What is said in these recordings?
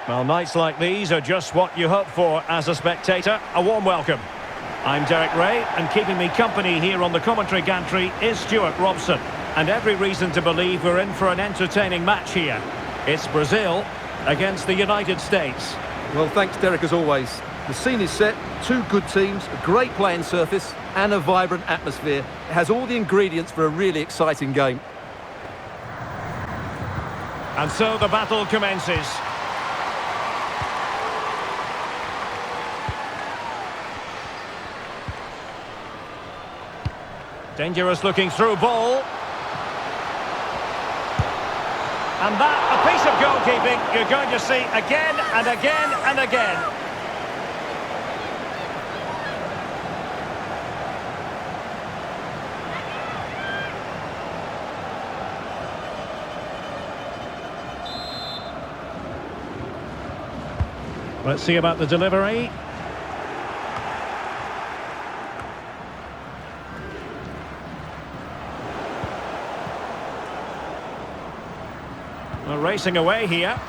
Well, nights like these are just what you hope for as a spectator. A warm welcome. I'm Derek Ray, and keeping me company here on the commentary gantry is Stuart Robson. And every reason to believe we're in for an entertaining match here. It's Brazil against the United States. Well, thanks, Derek, as always. The scene is set, two good teams, a great playing surface and a vibrant atmosphere. It has all the ingredients for a really exciting game. And so the battle commences. Dangerous looking through ball. And that, a piece of goalkeeping you're going to see again and again and again. Let's see about the delivery. We're racing away here.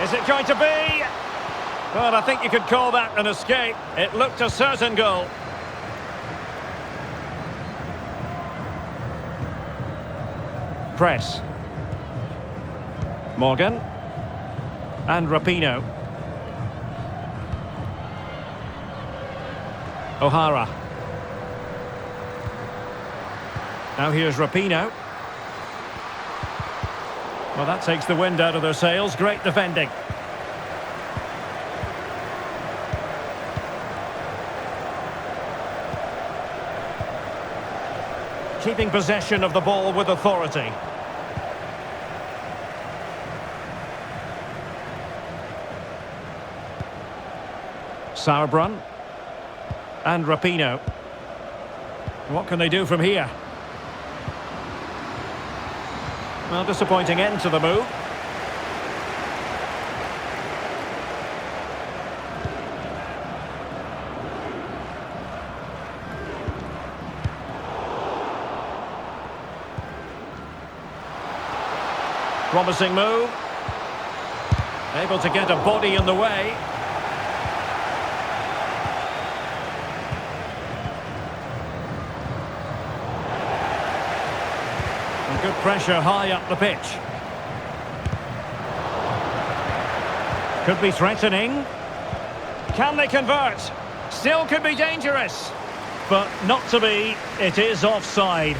Is it going to be? Well, I think you could call that an escape. It looked a certain goal. Press. Morgan. And Rapinoe. O'Hara. Now here's Rapinoe. Well, that takes the wind out of their sails. Great defending. Keeping possession of the ball with authority. Sauerbrunn. And Rapinoe. What can they do from here? Well, disappointing end to the move. Promising move. Able to get a body in the way. Good pressure high up the pitch. Could be threatening. Can they convert? Still could be dangerous. But not to be. It is offside.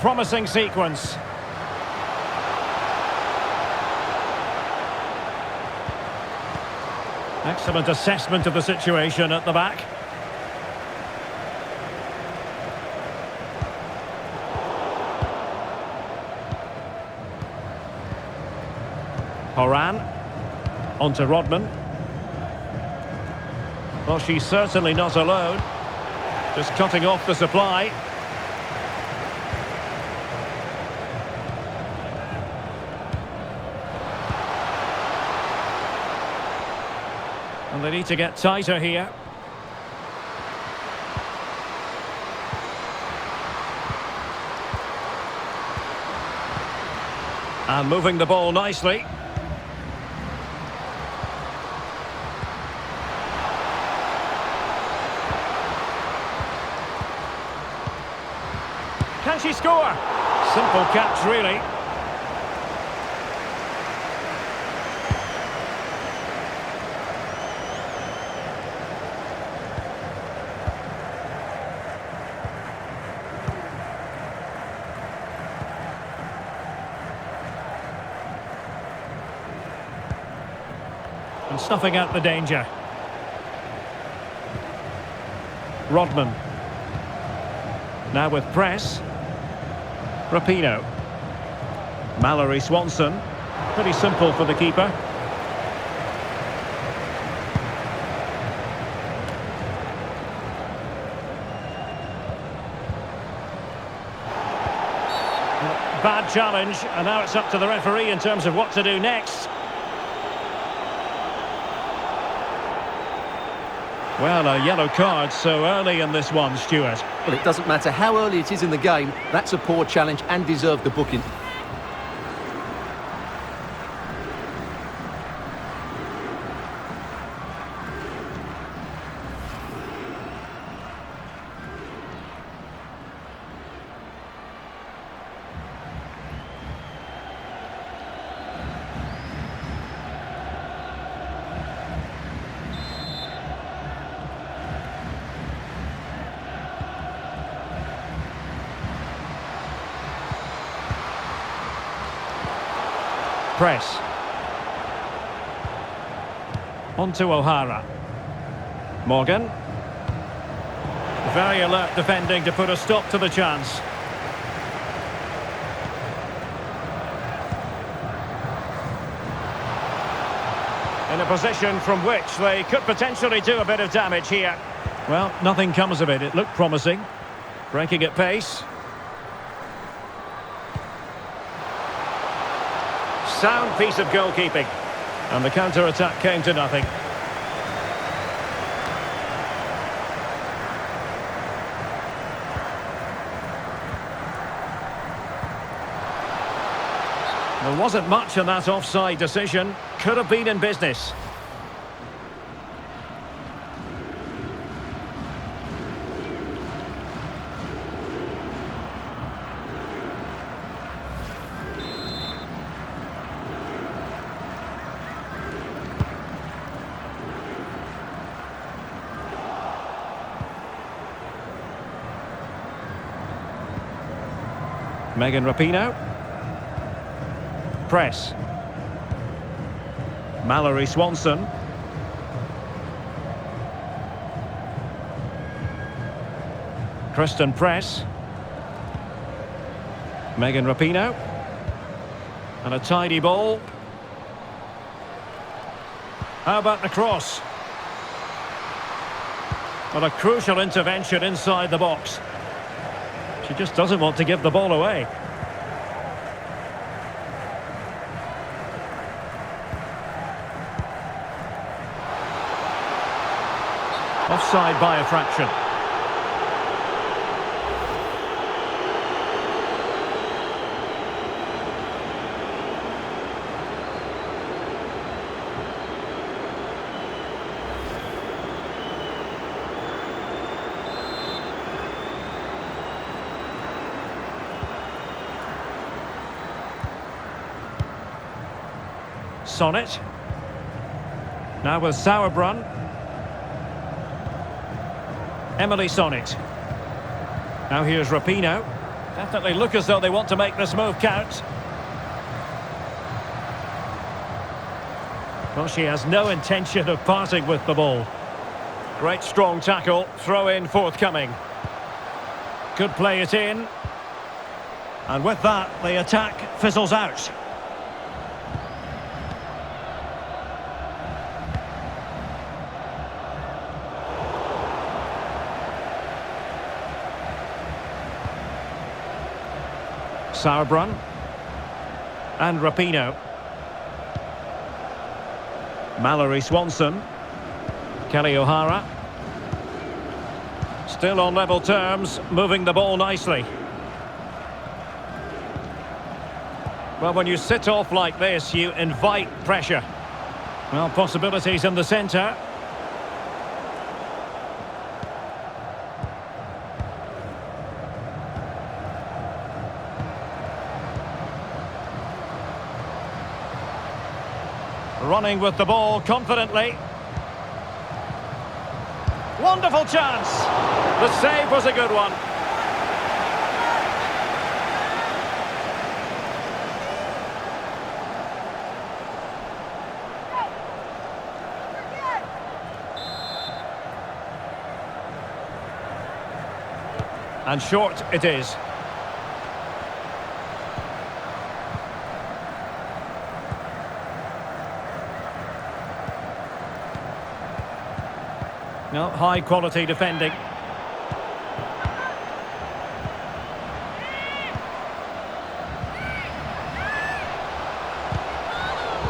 Promising sequence. Excellent assessment of the situation at the back. Horan. On to Rodman. Well, she's certainly not alone. Just cutting off the supply. And they need to get tighter here. And moving the ball nicely. Can she score? Simple catch, really. And snuffing out the danger. Rodman. Now with press. Rapinoe. Mallory Swanson. Pretty simple for the keeper. Bad challenge, and now it's up to the referee in terms of what to do next. Well, a yellow card so early in this one, Stuart. Well, it doesn't matter how early it is in the game. That's a poor challenge and deserved the booking. Press. On to O'Hara. Morgan. Very alert defending to put a stop to the chance. In a position from which they could potentially do a bit of damage here. Well, nothing comes of it. It looked promising. Breaking at pace. Sound piece of goalkeeping. And the counter-attack came to nothing. There wasn't much in that offside decision. Could have been in business. Megan Rapinoe. Press. Mallory Swanson. Kristen Press. Megan Rapinoe. And a tidy ball. How about the cross? Well, a crucial intervention inside the box. She just doesn't want to give the ball away. Offside by a fraction. Sonnet. Now with Sauerbrunn. Emily Sonnet. Now here's Rapinoe. Definitely look as though they want to make this move count. Well, she has no intention of parting with the ball. Great strong tackle. Throw in forthcoming. Could play it in. And with that, the attack fizzles out. Sauerbrunn and Rapinoe. Mallory Swanson. Kelly O'Hara. Still on level terms, moving the ball nicely. Well, when you sit off like this, you invite pressure. Well, possibilities in the centre. Running with the ball confidently. Wonderful chance. The save was a good one. And short it is. No, high quality defending.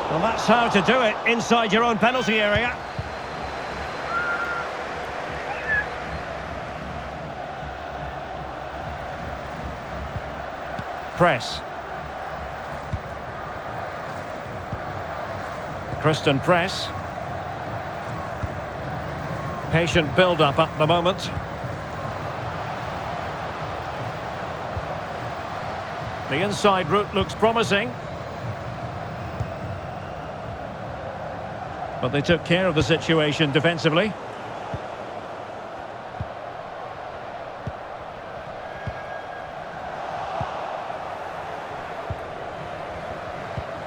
Well, that's how to do it inside your own penalty area. Press. Christian press. Patient build-up at the moment. The inside route looks promising. But they took care of the situation defensively.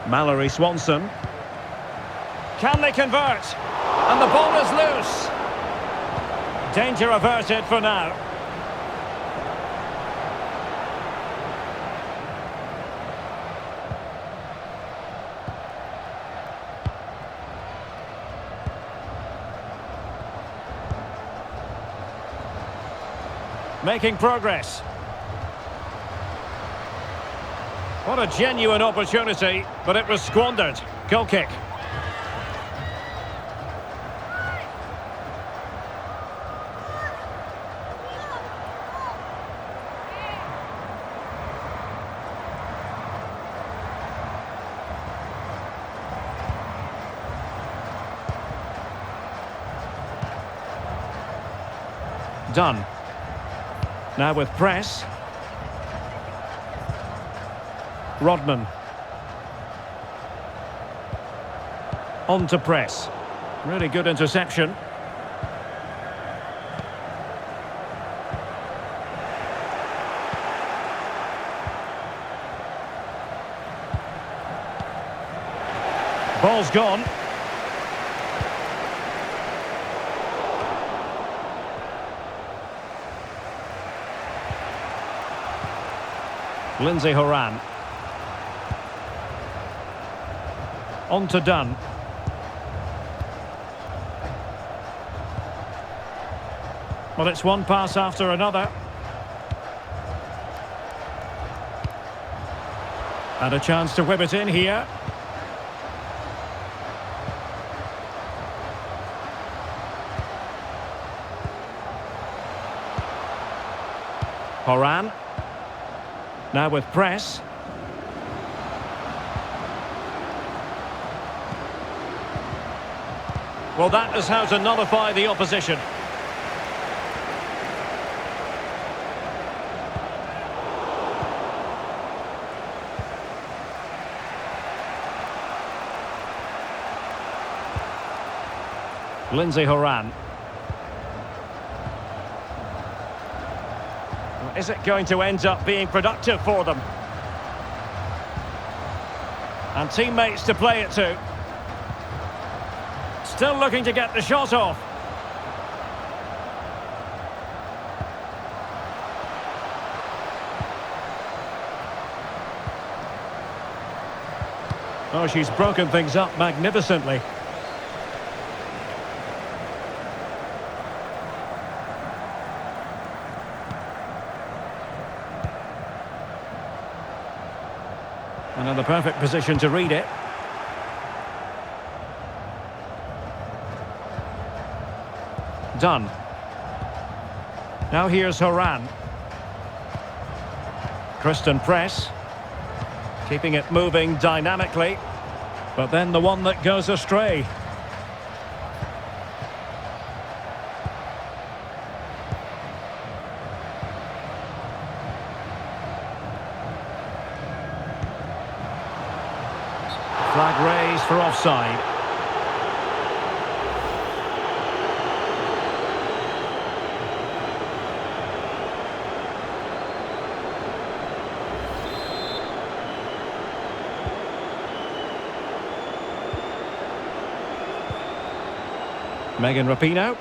Mallory Swanson. Can they convert? And the ball is loose. Danger averted for now. Making progress. What a genuine opportunity, but it was squandered. Goal kick. Done. Now with press. Rodman. On to press. Really good interception. Ball's gone. Lindsay Horan. On to Dunn. Well, it's one pass after another. And a chance to whip it in here. Horan. Now with press. Well, that is how to nullify the opposition. Lindsay Horan. Is it going to end up being productive for them? And teammates to play it to. Still looking to get the shot off. Oh, she's broken things up magnificently. And in the perfect position to read it. Done. Now here's Horan. Christian press. Keeping it moving dynamically. But then the one that goes astray. Flag raised for offside. Megan Rapinoe.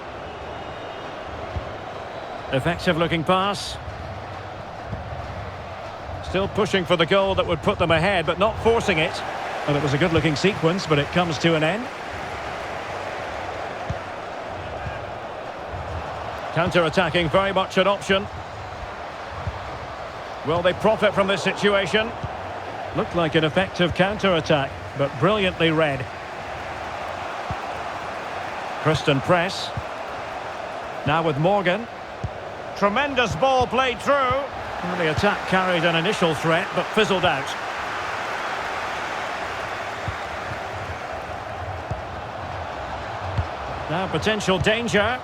Effective looking pass. Still pushing for the goal that would put them ahead, but not forcing it. Well, it was a good-looking sequence, but it comes to an end. Counter-attacking, very much an option. Will they profit from this situation? Looked like an effective counter-attack, but brilliantly read. Kristen Press. Now with Morgan. Tremendous ball played through. Well, the attack carried an initial threat, but fizzled out. Now potential danger.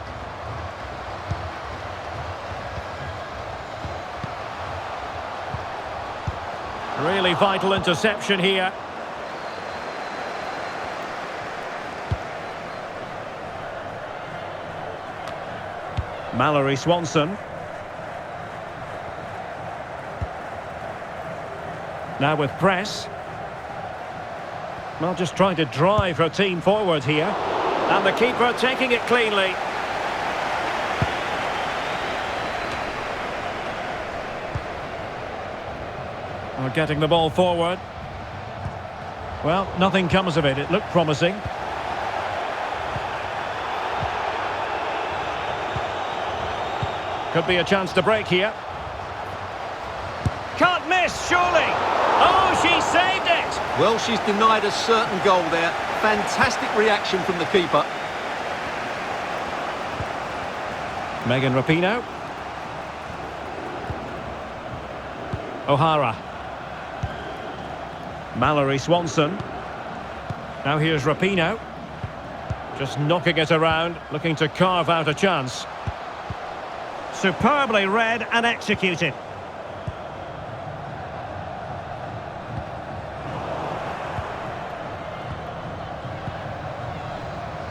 Really vital interception here. Mallory Swanson. Now with Press. Well, just trying to drive her team forward here. And the keeper taking it cleanly. Well, getting the ball forward. Well, nothing comes of it. It looked promising. Could be a chance to break here. Can't miss, surely. Oh, she saved it. Well, she's denied a certain goal there. Fantastic reaction from the keeper. Megan Rapinoe. O'Hara. Mallory Swanson. Now here's Rapinoe. Just knocking it around, looking to carve out a chance. Superbly read and executed.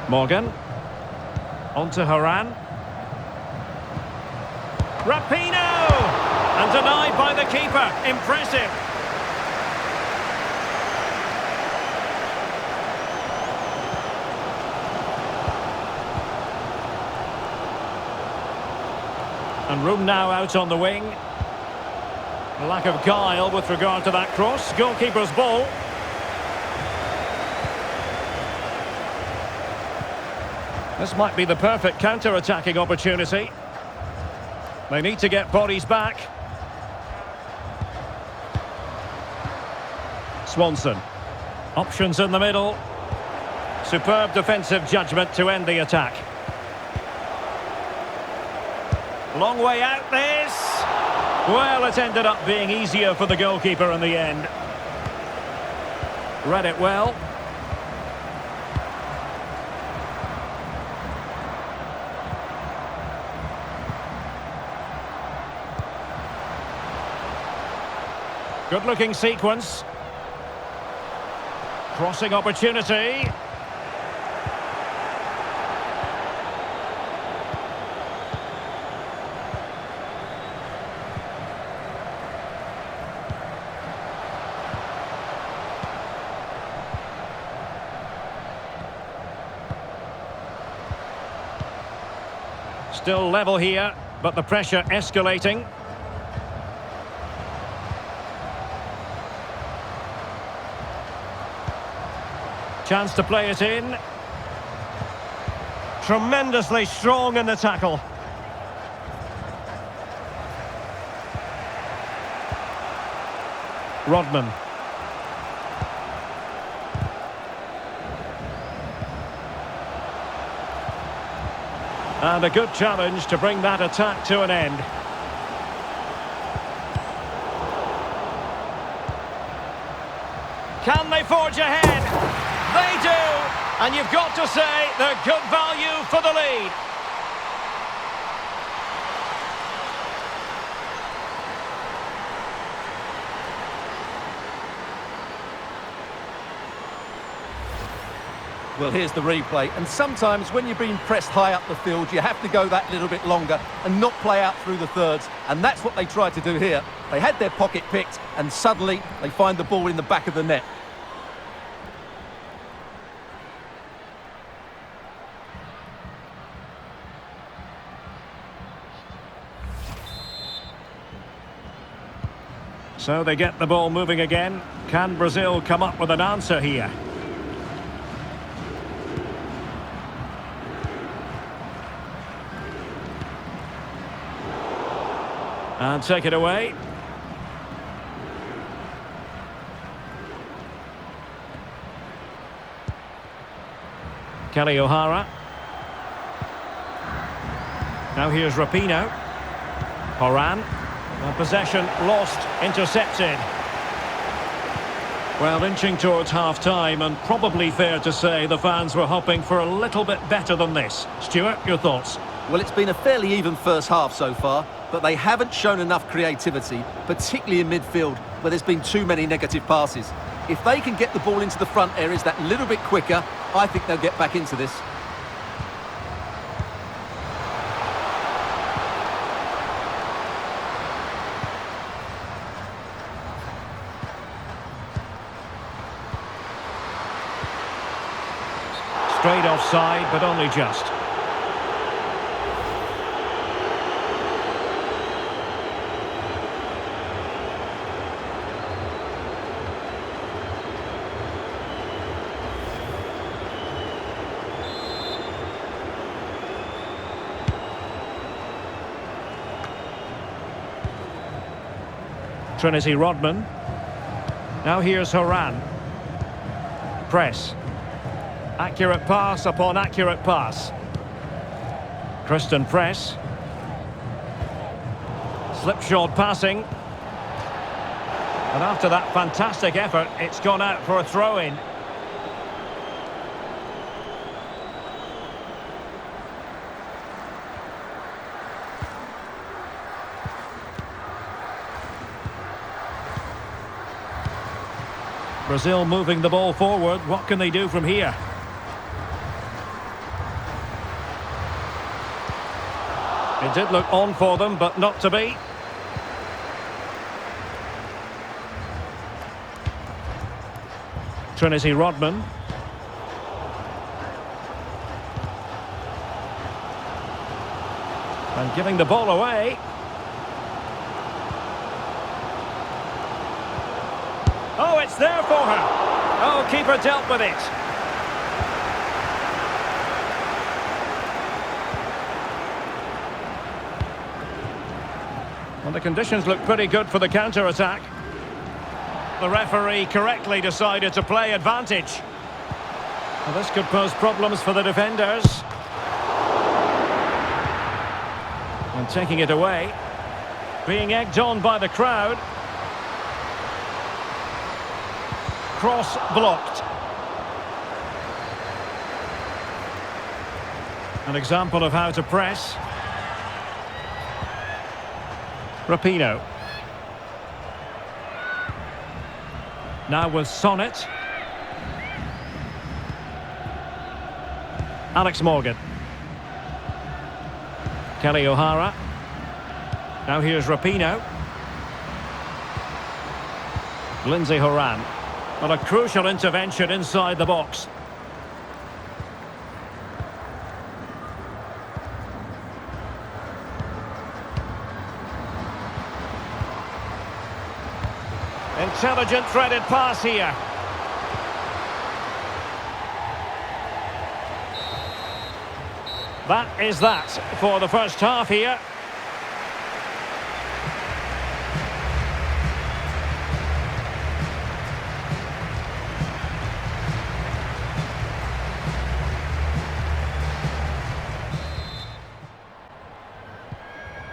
Morgan. On to Haran. Rapinoe! And denied by the keeper. Impressive. And room now out on the wing. Lack of guile with regard to that cross. Goalkeeper's ball. This might be the perfect counter-attacking opportunity. They need to get bodies back. Swanson. Options in the middle. Superb defensive judgment to end the attack. Long way out this. Well, it ended up being easier for the goalkeeper in the end. Read it well. Good-looking sequence. Crossing opportunity. Still level here, but the pressure escalating. Chance to play it in. Tremendously strong in the tackle. Rodman. And a good challenge to bring that attack to an end. Can they forge ahead? They do! And you've got to say they're good value for the lead. Well, here's the replay, and sometimes when you're being pressed high up the field, you have to go that little bit longer and not play out through the thirds, and that's what they tried to do here. They had their pocket picked, and suddenly they find the ball in the back of the net. So they get the ball moving again. Can Brazil come up with an answer here? And take it away. Kelly O'Hara. Now here's Rapinoe. Horan. And possession lost, intercepted. Well, inching towards half-time, and probably fair to say the fans were hoping for a little bit better than this. Stuart, your thoughts? Well, it's been a fairly even first half so far, but they haven't shown enough creativity, particularly in midfield, where there's been too many negative passes. If they can get the ball into the front areas that little bit quicker, I think they'll get back into this. Straight offside, but only just. Trinity Rodman. Now here's Horan. Press. Accurate pass upon accurate pass. Christian Press. Slipshod passing. And after that fantastic effort, it's gone out for a throw-in. Brazil moving the ball forward. What can they do from here? It did look on for them, but not to be. Trinity Rodman. And giving the ball away. Oh, it's there for her. Oh, keeper dealt with it. Well, the conditions look pretty good for the counter-attack. The referee correctly decided to play advantage. Well, this could pose problems for the defenders. And taking it away. Being egged on by the crowd. Cross blocked. An example of how to press. Rapinoe. Now with Sonnet. Alex Morgan. Kelly O'Hara. Now here's Rapinoe. Lindsay Horan. Well, a crucial intervention inside the box. Intelligent threaded pass here. That is that for the first half here.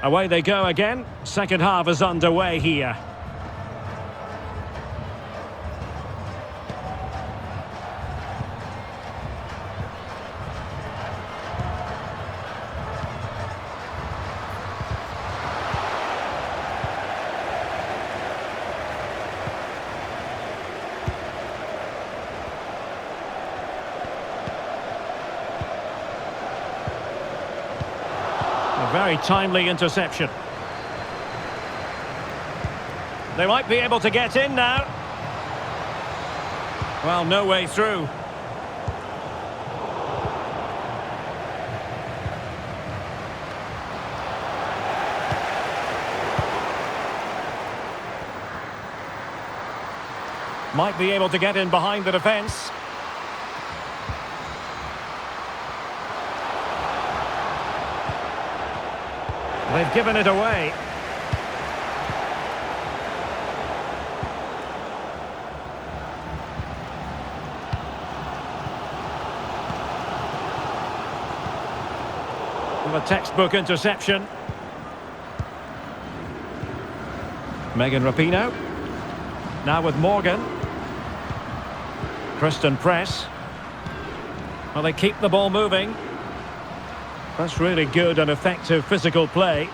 Away they go again. Second half is underway here. A very timely interception. They might be able to get in now. Well, no way through. Might be able to get in behind the defence. They've given it away. Well, a textbook interception. Megan Rapinoe. Now with Morgan. Kristen Press. Well, they keep the ball moving. That's really good and effective physical play.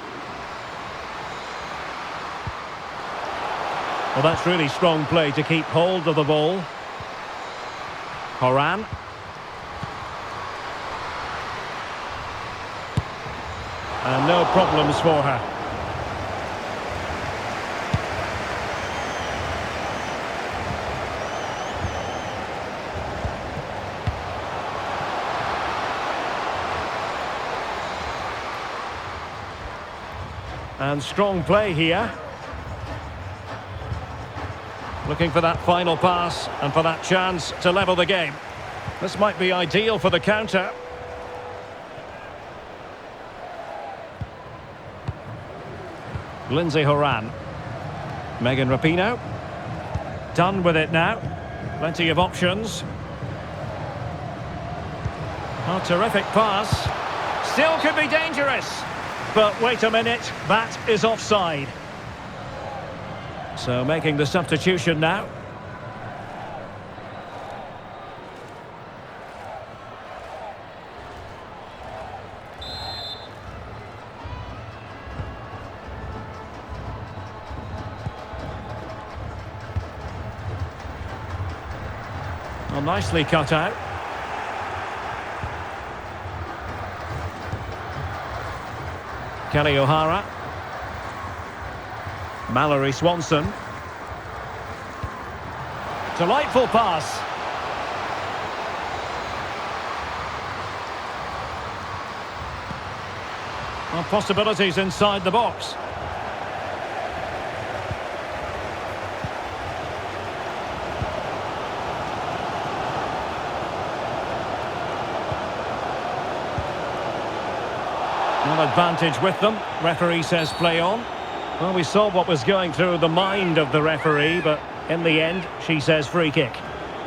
Well, that's really strong play to keep hold of the ball. Horan. And no problems for her. And strong play here. Looking for that final pass and for that chance to level the game. This might be ideal for the counter. Lindsay Horan. Megan Rapinoe. Done with it now. Plenty of options. Oh, terrific pass. Still could be dangerous. But wait a minute, that is offside. So making the substitution now. Well, nicely cut out. Kelly O'Hara. Mallory Swanson. Delightful pass. Well, possibilities inside the box. Well, advantage with them. Referee says play on. Well, we saw what was going through the mind of the referee, but in the end, she says free kick.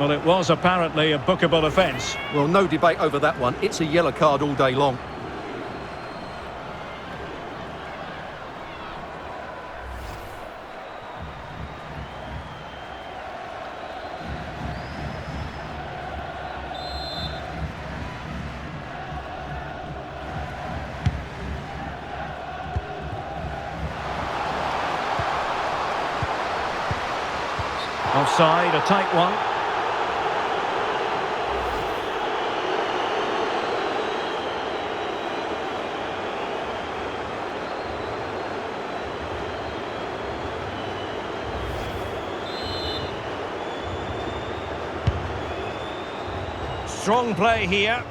Well, it was apparently a bookable offence. Well, no debate over that one. It's a yellow card all day long. Offside, a tight one. Strong play here.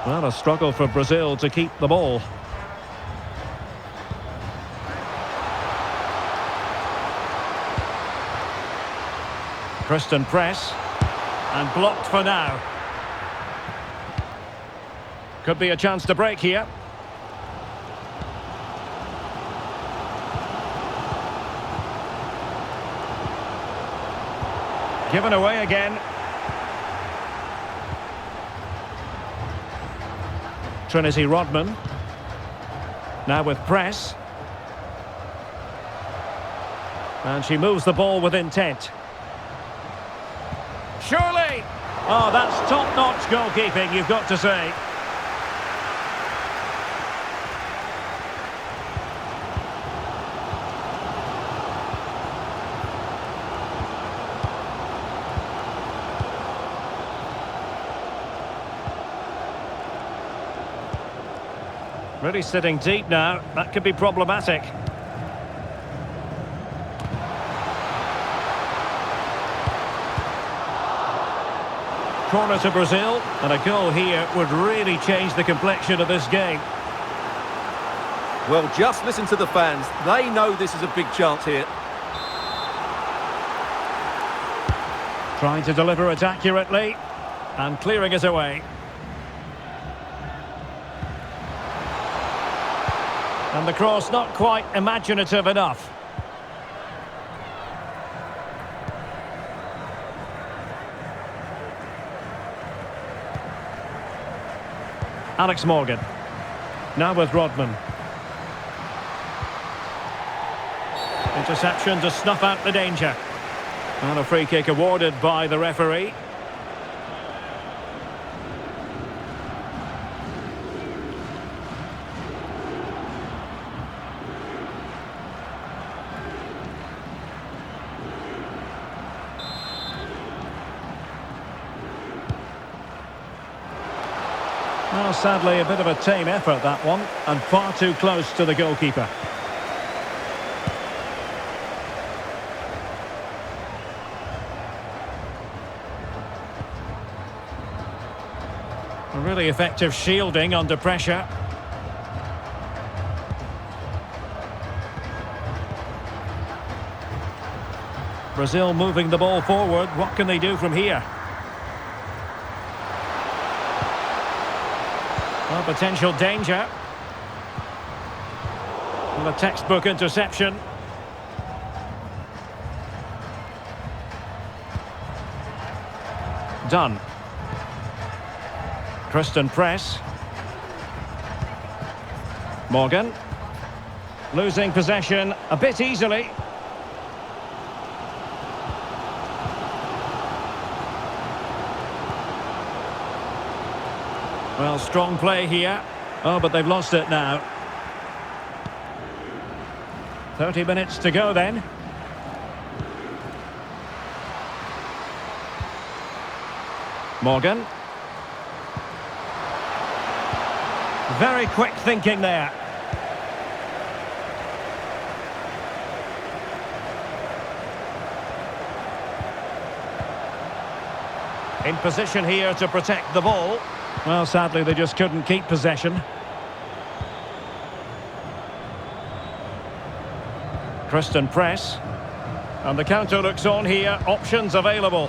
Well, a struggle for Brazil to keep the ball. Kristen Press, and blocked for now. Could be a chance to break here. Given away again. Trinity Rodman. Now with Press. And she moves the ball with intent. Surely! Oh, that's top-notch goalkeeping, you've got to say. Really sitting deep now. That could be problematic. Corner to Brazil, and a goal here would really change the complexion of this game. Well, just listen to the fans. They know this is a big chance here. Trying to deliver it accurately, and clearing it away. And the cross not quite imaginative enough. Alex Morgan. Now with Rodman. Interception to snuff out the danger. And a free kick awarded by the referee. Well, sadly, a bit of a tame effort, that one, and far too close to the goalkeeper. A really effective shielding under pressure. Brazil moving the ball forward. What can they do from here? Well, potential danger. And a textbook interception. Done. Christian press. Morgan. Losing possession a bit easily. Well, strong play here. Oh, but they've lost it now. 30 minutes to go then. Morgan. Very quick thinking there. In position here to protect the ball. Well, sadly, they just couldn't keep possession. Christian press. And the counter looks on here. Options available.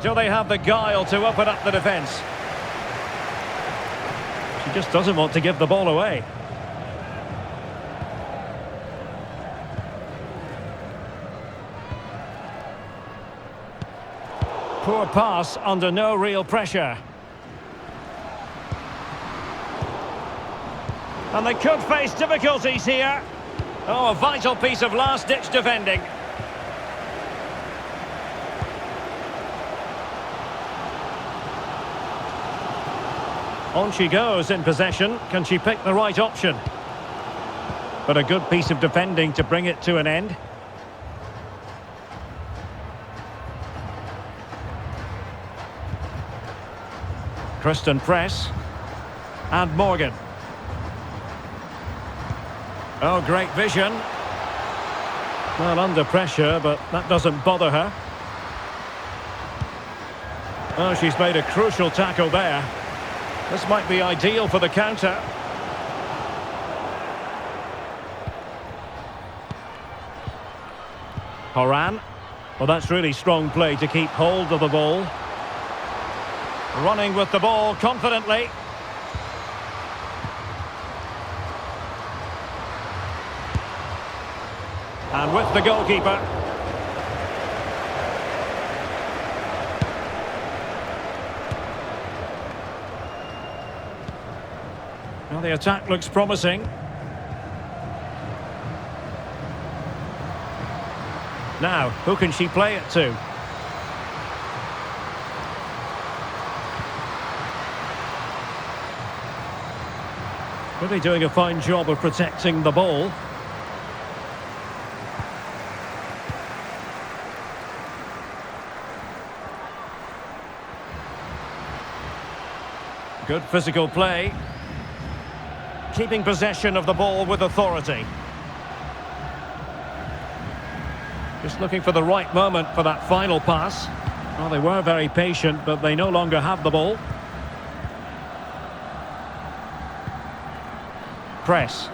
Do they have the guile to open up the defence? She just doesn't want to give the ball away. Poor pass under no real pressure. And they could face difficulties here. Oh, a vital piece of last-ditch defending. On she goes in possession. Can she pick the right option? But a good piece of defending to bring it to an end. Christian press. And Morgan. Oh, great vision. Well, under pressure, but that doesn't bother her. Oh, she's made a crucial tackle there. This might be ideal for the counter. Horan. Well, that's really strong play to keep hold of the ball. Running with the ball confidently. And with the goalkeeper. Well, the attack looks promising. Now, who can she play it to? Really doing a fine job of protecting the ball. Good physical play. Keeping possession of the ball with authority. Just looking for the right moment for that final pass. Well, they were very patient, but they no longer have the ball. Press.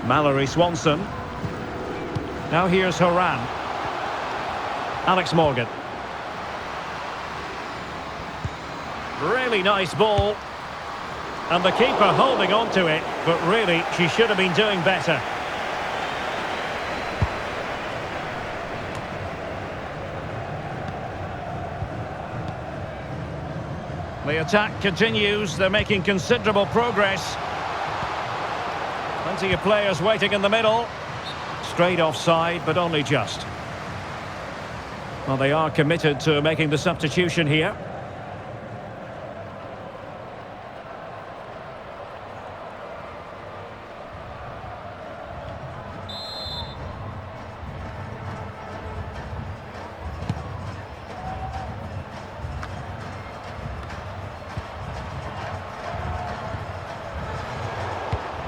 Mallory Swanson. Now here's Horan. Alex Morgan. Really nice ball. And the keeper holding on to it, but really, she should have been doing better. The attack continues. They're making considerable progress. Plenty of players waiting in the middle. Straight offside, but only just. Well, they are committed to making the substitution here.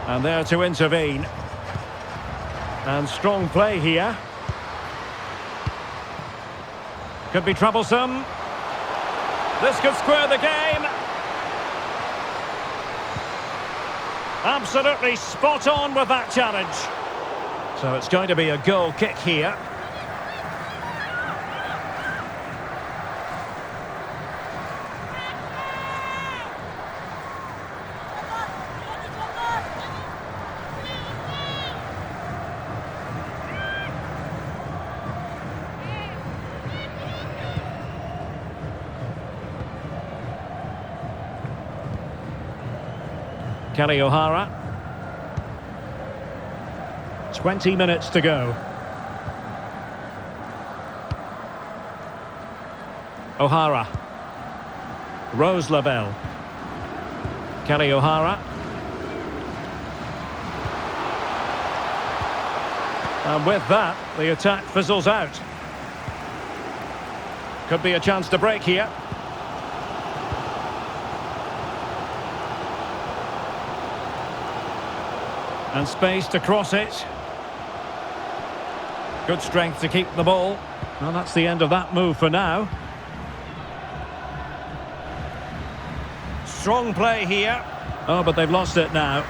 And there to intervene. And strong play here. Could be troublesome. This could square the game. Absolutely spot on with that challenge. So it's going to be a goal kick here. Kelly O'Hara. 20 minutes to go. O'Hara. Rose Lavelle. Kelly O'Hara. And with that, the attack fizzles out. Could be a chance to break here. And space to cross it. Good strength to keep the ball. Well, that's the end of that move for now. Strong play here. Oh, but they've lost it now.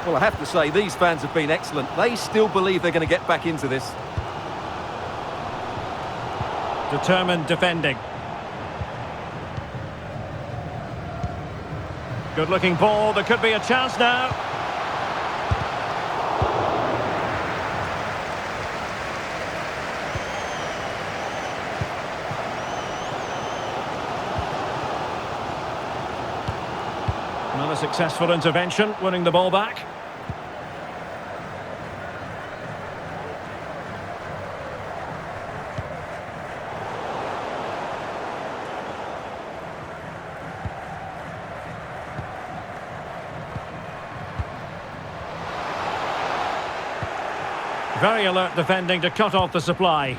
Well, I have to say, these fans have been excellent. They still believe they're going to get back into this. Determined defending. Good looking ball, there could be a chance now. Another successful intervention, winning the ball back. Very alert defending to cut off the supply.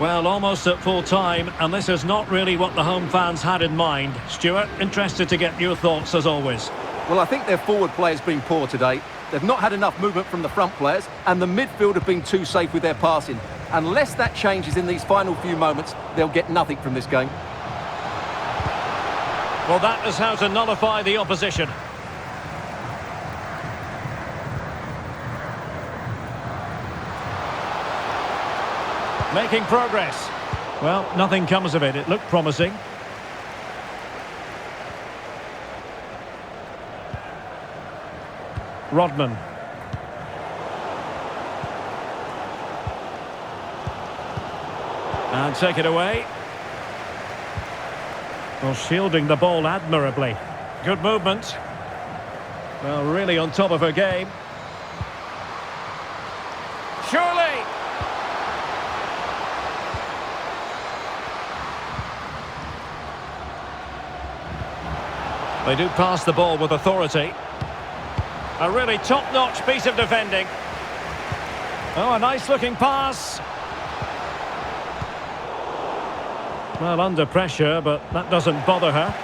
Well, almost at full time, and this is not really what the home fans had in mind. Stuart, interested to get your thoughts as always. Well, I think their forward play has been poor today. They've not had enough movement from the front players, and the midfield have been too safe with their passing. Unless that changes in these final few moments, they'll get nothing from this game. Well, that is how to nullify the opposition. Making progress. Well, nothing comes of it. It looked promising. Rodman. And take it away. Well, shielding the ball admirably. Good movement. Well, really on top of her game. Surely! They do pass the ball with authority. A really top-notch piece of defending. Oh, a nice-looking pass. Well, under pressure, but that doesn't bother her.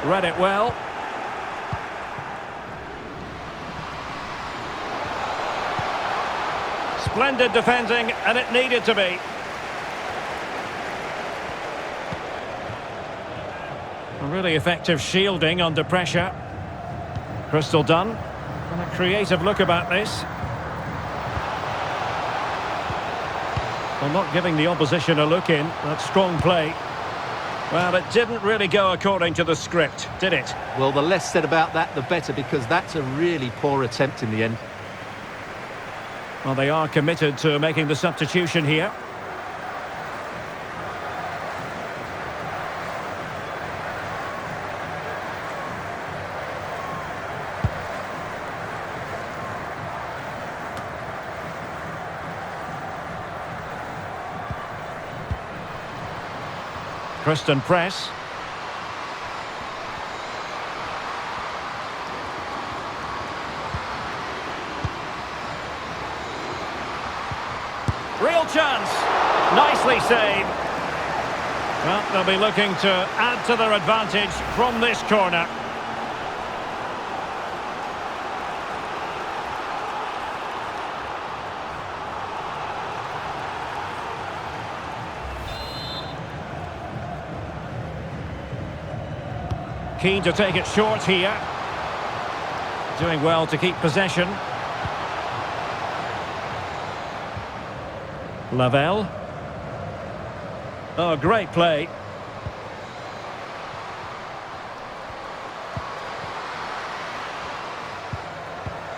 Read it well. Splendid defending, and it needed to be. A really effective shielding under pressure. Crystal done. And a creative look about this. Well, not giving the opposition a look in. That's strong play. Well, it didn't really go according to the script, did it? Well, the less said about that, the better, because that's a really poor attempt in the end. Well, they are committed to making the substitution here. Kristen Press. Real chance. Nicely saved. Well, they'll be looking to add to their advantage from this corner. Keen to take it short here. Doing well to keep possession. Lavelle. Oh, great play.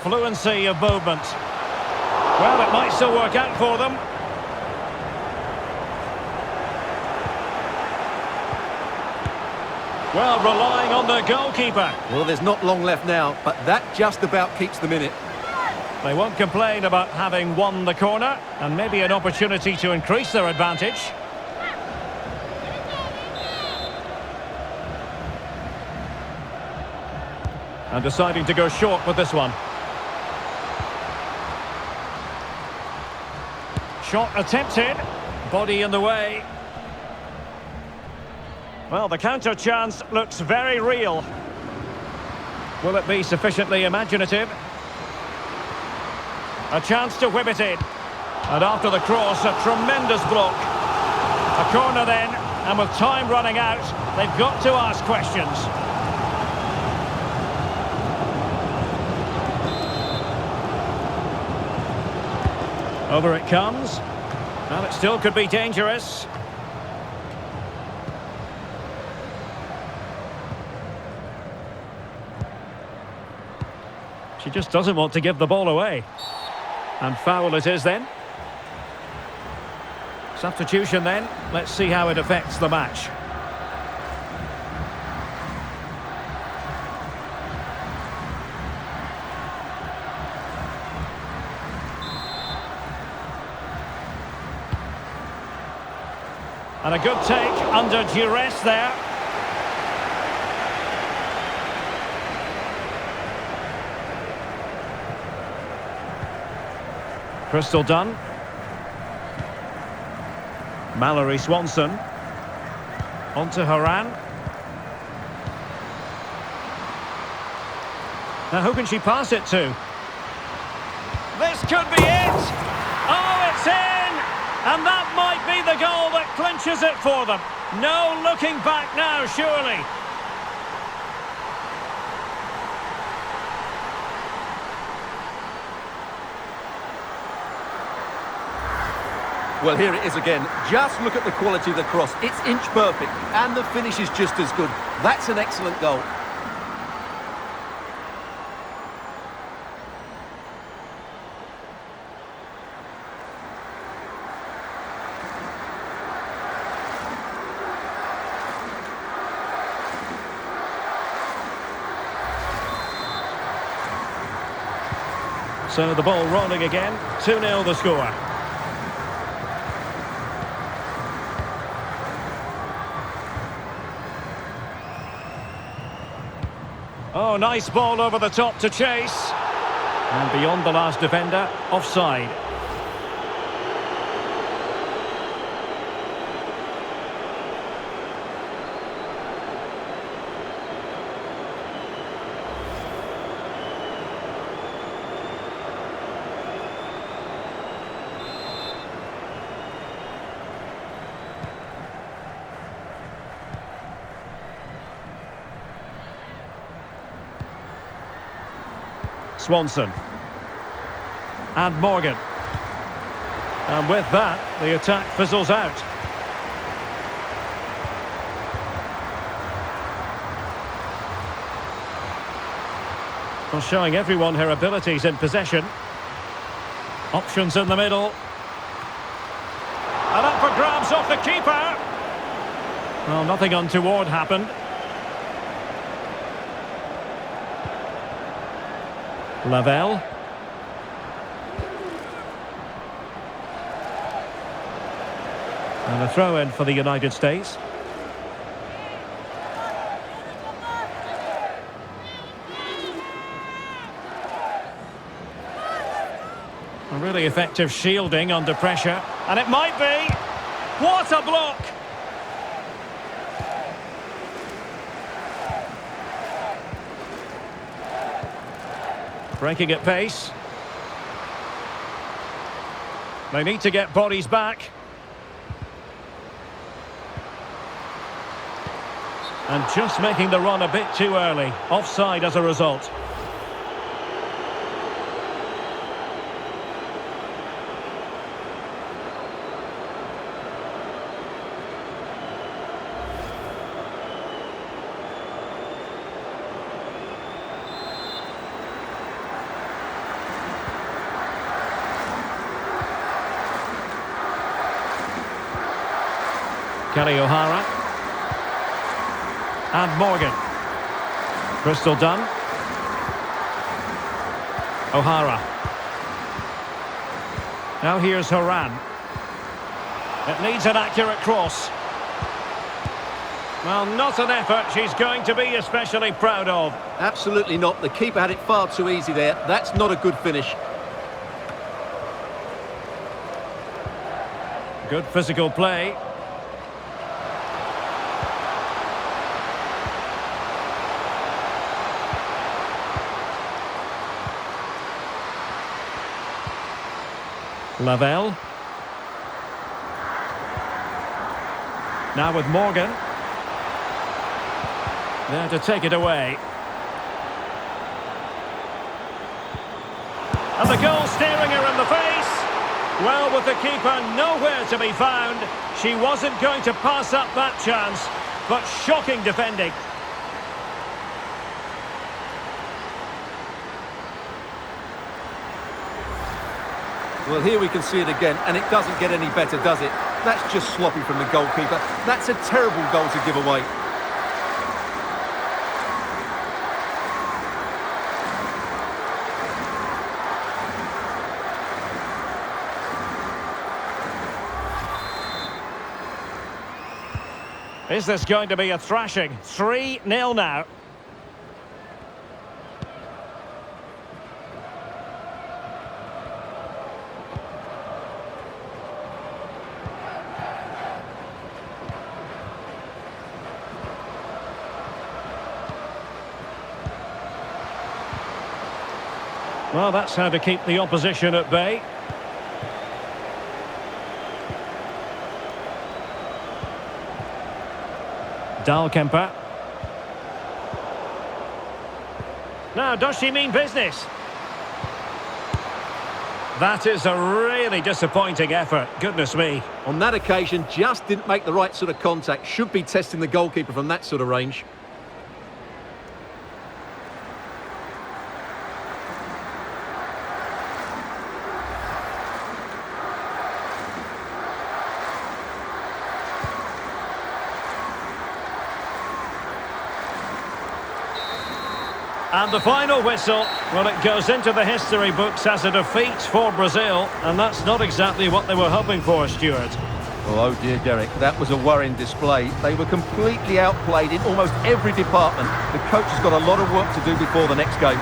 Fluency of movement. Well, it might still work out for them. Well, relying on the goalkeeper. Well, there's not long left now, but that just about keeps them in it. They won't complain about having won the corner, and maybe an opportunity to increase their advantage. And deciding to go short with this one. Shot attempted. Body in the way. Well, the counter chance looks very real. Will it be sufficiently imaginative? A chance to whip it in. And after the cross, a tremendous block. A corner then, and with time running out, they've got to ask questions. Over it comes. Well, it still could be dangerous. She just doesn't want to give the ball away. And foul it is then. Substitution then. Let's see how it affects the match. And a good take under duress there. Crystal Dunn. Mallory Swanson. On to Haran. Now who can she pass it to? This could be it! Oh, it's in! And that might be the goal that clinches it for them. No looking back now, surely. Well, here it is again. Just look at the quality of the cross. It's inch perfect, and the finish is just as good. That's an excellent goal. So the ball rolling again. 2-0 the score. Oh, nice ball over the top to chase. And beyond the last defender, offside. Swanson. And Morgan. And with that, the attack fizzles out. Well, showing everyone her abilities in possession. Options in the middle. And up for grabs off the keeper. Well, nothing untoward happened. Lavelle. And a throw-in for the United States. A really effective shielding under pressure. And it might be. What a block! Breaking at pace. They need to get bodies back. And just making the run a bit too early. Offside as a result. Kelly O'Hara. And Morgan. Crystal done. O'Hara. Now here's Horan. It needs an accurate cross. Well, not an effort she's going to be especially proud of. Absolutely not. The keeper had it far too easy there. That's not a good finish. Good physical play. Lavelle. Now with Morgan. There to take it away. And the goal staring her in the face. Well, with the keeper nowhere to be found, she wasn't going to pass up that chance, but shocking defending. Well, here we can see it again, and it doesn't get any better, does it? That's just sloppy from the goalkeeper. That's a terrible goal to give away. Is this going to be a thrashing? 3-0 now. Well, that's how to keep the opposition at bay. Dahlkemper. Now, does she mean business? That is a really disappointing effort. Goodness me. On that occasion, just didn't make the right sort of contact. Should be testing the goalkeeper from that sort of range. And the final whistle, well, it goes into the history books as a defeat for Brazil, and that's not exactly what they were hoping for, Stuart. Oh dear, Derek, that was a worrying display. They were completely outplayed in almost every department. The coach has got a lot of work to do before the next game.